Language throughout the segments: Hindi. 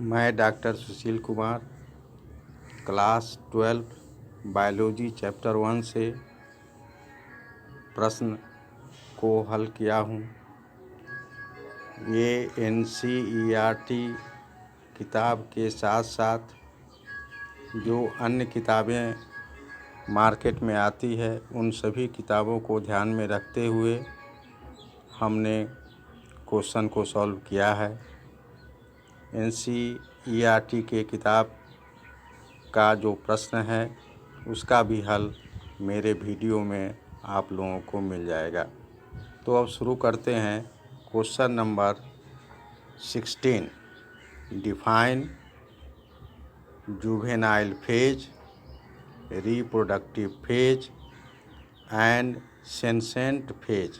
मैं doctor Sushil Kumar class 12 biology chapter 1 से प्रश्न को हल किया हूँ। ये NCERT किताब के साथ साथ जो अन्य किताबें मार्केट में आती है उन सभी किताबों को ध्यान में रखते हुए हमने क्वेश्चन को सॉल्व किया है। NCERT के किताब का जो प्रश्न है उसका भी हल मेरे वीडियो में आप लोगों को मिल जाएगा। तो अब शुरू करते हैं। Question number 16, define juvenile phase, reproductive phase and senescent phase.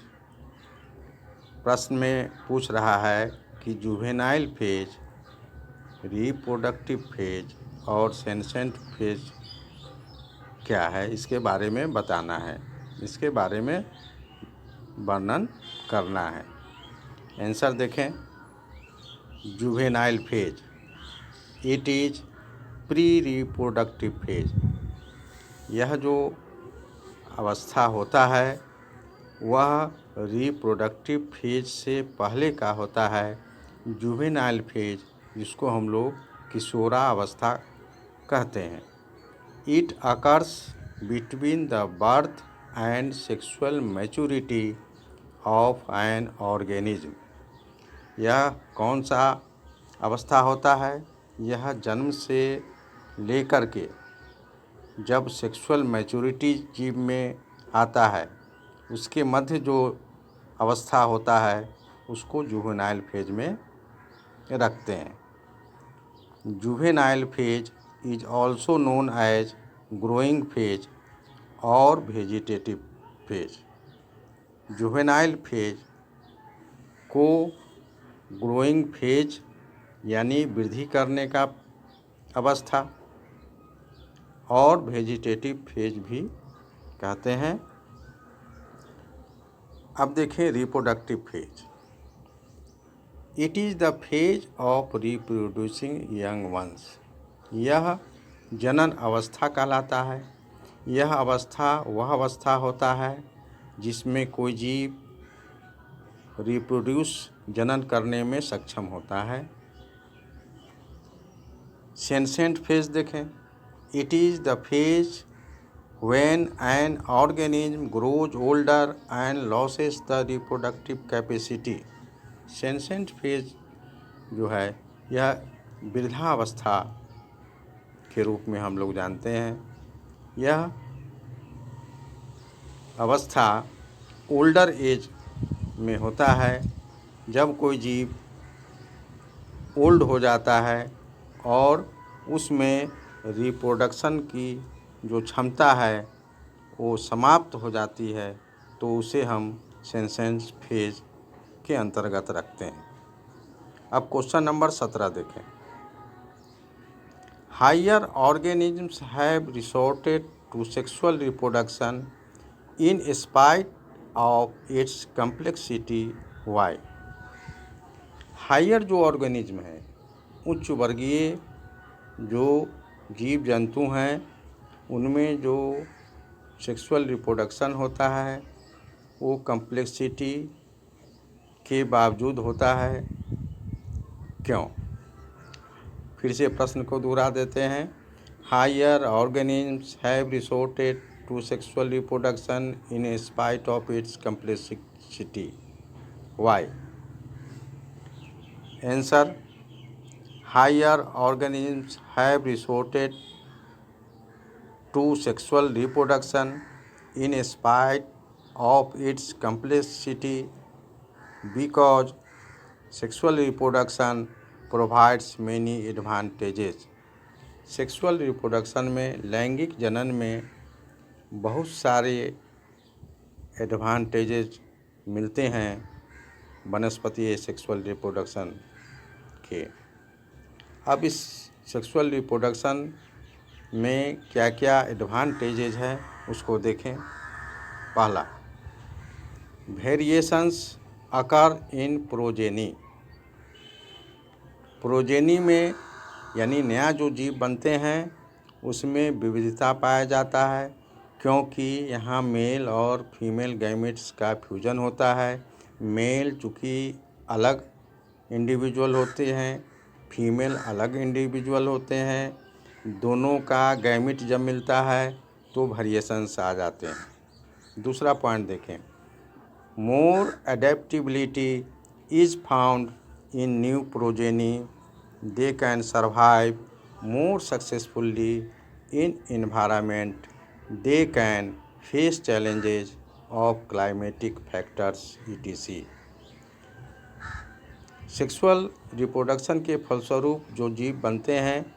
प्रश्न में पूछ रहा है कि जुवेनाइल फेज, रिप्रोडक्टिव फेज और सेंसेंट फेज क्या है, इसके बारे में बताना है, इसके बारे में वर्णन करना है। आंसर देखें। Juvenile phase, it is pre reproductive phase. यह जो अवस्था होता है वह रिप्रोडक्टिव फेज से पहले का होता है। जुवेनाइल फेज, जिसको हम लोग किशोरावस्था कहते हैं। It occurs between the birth and sexual maturity of an organism. यह कौन सा अवस्था होता है? यह जन्म से लेकर के जब सेक्सुअल मैच्योरिटी जीव में आता है उसके मध्य जो अवस्था होता है उसको जुवेनाइल फेज में रखते हैं। Juvenile phase is also known as growing phase और वेजिटेटिव फेज। जुवेनाइल फेज को ग्रोइंग फेज यानी वृद्धि करने का अवस्था और वेजिटेटिव फेज भी कहते हैं। अब देखें reproductive phase. It is the phase of reproducing young ones. यह जनन अवस्था कहलाता है। यह अवस्था वह अवस्था होता है जिसमें कोई जीव रिप्रोड्यूस जनन करने में सक्षम होता है। सेंसेंट फेज देखें। It is the phase when an organism grows older and loses the reproductive capacity। Senescent phase जो है यह वृद्धावस्था के रूप में हम लोग जानते हैं। यह अवस्था ओल्डर एज में होता है जब कोई जीव ओल्ड हो जाता है और उसमें रिप्रोडक्शन की जो क्षमता है वो समाप्त हो जाती है, तो उसे हम सेंसेंट फेज के अंतर्गत रखते हैं। अब क्वेश्चन नंबर 17 देखें। Higher organisms have resorted to sexual reproduction in spite of its complexity. Why? Higher जो ऑर्गेनिज्म है, उच्च वर्गीय जो जीव जंतु हैं, उनमें जो सेक्सुअल रिप्रोडक्शन होता है वो कम्प्लेक्सिटी के बावजूद होता है। क्यों? फिर से प्रश्न को दोहरा देते हैं। Higher organisms have resorted to sexual reproduction in spite of its complexity. Why? Answer. Higher organisms have resorted to sexual reproduction in spite of its complexity because sexual reproduction provides many advantages। Sexual reproduction में, लैंगिक जनन में बहुत सारे एडवांटेजेस मिलते हैं वनस्पतीय सेक्सुअल रिप्रोडक्शन के। अब इस सेक्सुअल रिप्रोडक्शन में क्या क्या एडवांटेजेस हैं उसको देखें। पहला, वेरिएशंस अकर इन प्रोजेनी। प्रोजेनी में यानी नया जो जीव बनते हैं उसमें विविधता पाया जाता है, क्योंकि यहाँ मेल और फीमेल गैमेट्स का फ्यूजन होता है। मेल चूँकि अलग इंडिविजुअल होते हैं, फीमेल अलग इंडिविजुअल होते हैं, दोनों का गैमेट जब मिलता है तो वेरिएशंस आ जाते हैं। दूसरा पॉइंट देखें, more adaptability is found in new progeny, they can survive more successfully in environment, they can face challenges of climatic factors etc. Sexual reproduction के फलस्वरूप जो जीव बनते हैं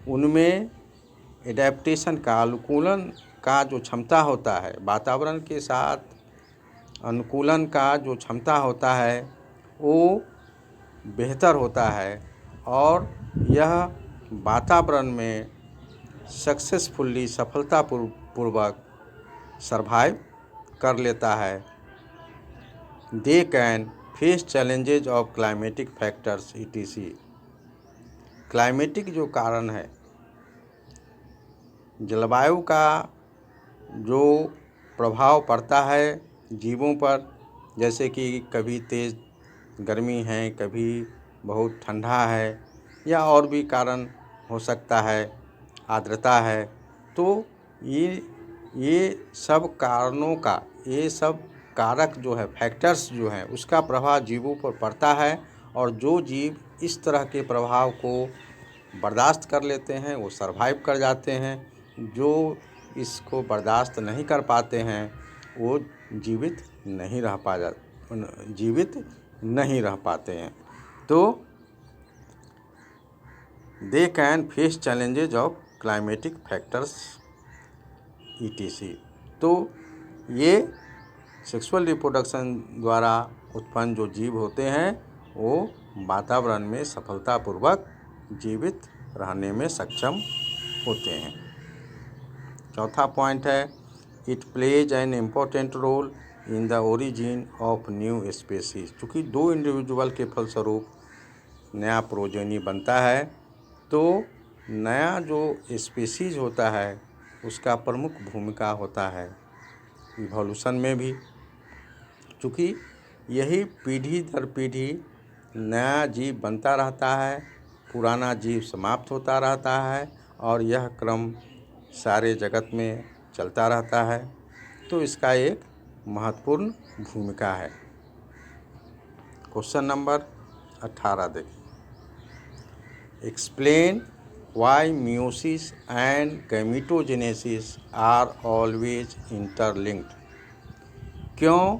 उनमें एडेप्टेशन का, अनुकूलन का जो क्षमता होता है, वातावरण के साथ अनुकूलन का जो क्षमता होता है वो बेहतर होता है और यह वातावरण में सक्सेसफुली, सफलतापूर्वक सर्वाइव कर लेता है। They can face challenges of climatic factors etc. Climatic जो कारण है, जलवायु का जो प्रभाव पड़ता है जीवों पर, जैसे कि कभी तेज़ गर्मी है, कभी बहुत ठंडा है, या और भी कारण हो सकता है, आर्द्रता है, तो ये सब कारणों का, ये सब कारक जो है, फैक्टर्स जो हैं, उसका प्रभाव जीवों पर पड़ता है। और जो जीव इस तरह के प्रभाव को बर्दाश्त कर लेते हैं वो सर्वाइव कर जाते हैं, जो इसको बर्दाश्त नहीं कर पाते हैं वो जीवित नहीं रह पाते हैं। तो they can face challenges of climatic factors etc. तो ये सेक्सुअल रिप्रोडक्शन द्वारा उत्पन्न जो जीव होते हैं वो वातावरण में सफलतापूर्वक जीवित रहने में सक्षम होते हैं। चौथा पॉइंट है, it plays an important role in the origin of new species. चूँकि दो इंडिविजुअल के फलस्वरूप नया प्रोजेनी बनता है, तो नया जो स्पीसीज होता है उसका प्रमुख भूमिका होता है इवोल्यूशन में भी, चूँकि यही पीढ़ी दर पीढ़ी नया जीव बनता रहता है, पुराना जीव समाप्त होता रहता है और यह क्रम सारे जगत में चलता रहता है। तो इसका एक महत्वपूर्ण भूमिका है। क्वेश्चन नंबर 18 देखिए, explain why meiosis and gametogenesis are always interlinked. क्यों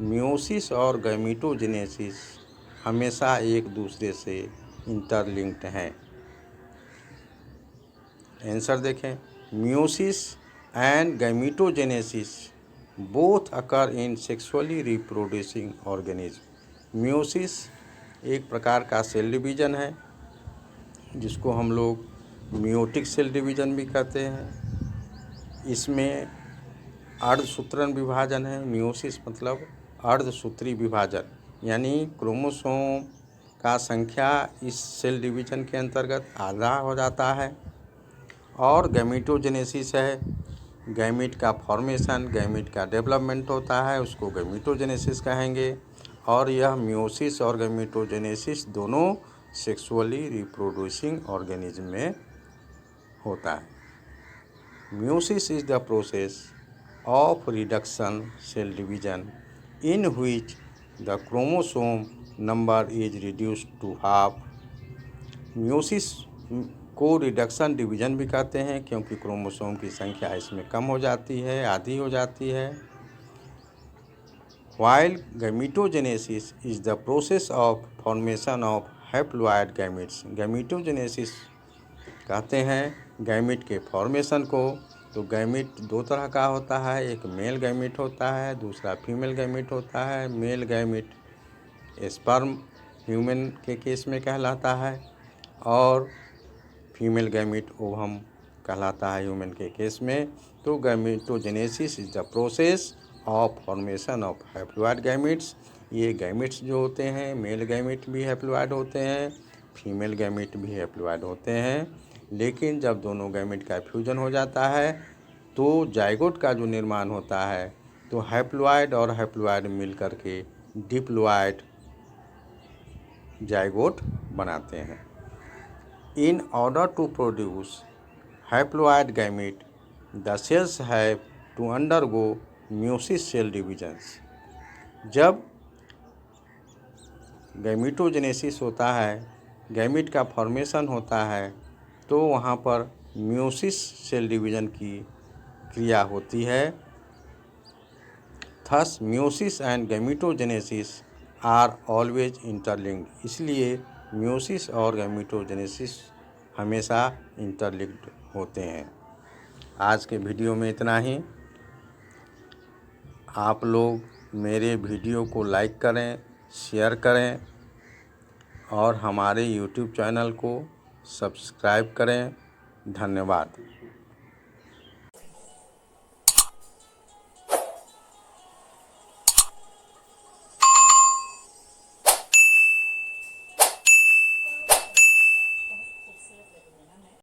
मियोसिस और गैमेटोजेनेसिस हमेशा एक दूसरे से इंटरलिंक्ड हैं? आंसर देखें, meiosis and gametogenesis both occur in sexually reproducing organism. मियोसिस एक प्रकार का सेल डिवीज़न है जिसको हम लोग मियोटिक सेल डिवीज़न भी कहते हैं। इसमें अर्धसूत्रण विभाजन है। मियोसिस मतलब अर्धसूत्री विभाजन, यानी क्रोमोसोम का संख्या इस सेल डिवीज़न के अंतर्गत आधा हो जाता है। और गैमेटोजेनेसिस है, गैमेट का फॉर्मेशन, गैमेट का डेवलपमेंट होता है, उसको गैमेटोजेनेसिस कहेंगे। और यह मियोसिस और गैमेटोजेनेसिस दोनों सेक्सुअली रिप्रोड्यूसिंग ऑर्गेनिज्म में होता है। Meiosis is the process of reduction cell division in which the chromosome number is reduced to half. Meiosis को रिडक्शन डिवीजन भी कहते हैं क्योंकि क्रोमोसोम की संख्या इसमें कम हो जाती है, आधी हो जाती है। while gametogenesis is the process of formation of haploid gametes. Gametogenesis कहते हैं गैमेट के फॉर्मेशन को। तो गैमेट दो तरह का होता है, एक मेल गैमेट होता है, दूसरा फीमेल गैमेट होता है। मेल गैमेट स्पर्म ह्यूमन के केस में कहलाता है और फीमेल गैमेट ओवम कहलाता है ह्यूमन के केस में। तो gametogenesis is the process of formation of haploid gametes. ये गैमेट्स जो होते हैं, मेल गैमेट भी हैप्लॉइड होते हैं, फीमेल गैमेट भी हैप्लॉइड होते हैं, लेकिन जब दोनों गैमेट का फ्यूजन हो जाता है तो जाइगोट का जो निर्माण होता है तो हैप्लॉइड और हैप्लॉइड मिल करके डिप्लॉइड जाइगोट बनाते हैं। In order to produce haploid gamete the cells have to undergo meiosis cell divisions. जब गैमेटोजेनेसिस होता है, गैमेट का फॉर्मेशन होता है, तो वहाँ पर म्यूसिस सेल डिवीजन की क्रिया होती है। Thus meiosis and gametogenesis are always interlinked. इसलिए म्यूसिस और गैमेटोजेनेसिस हमेशा इंटरलिंक्ड होते हैं। आज के वीडियो में इतना ही। आप लोग मेरे वीडियो को लाइक करें, शेयर करें और हमारे YouTube चैनल को सब्सक्राइब करें। धन्यवाद।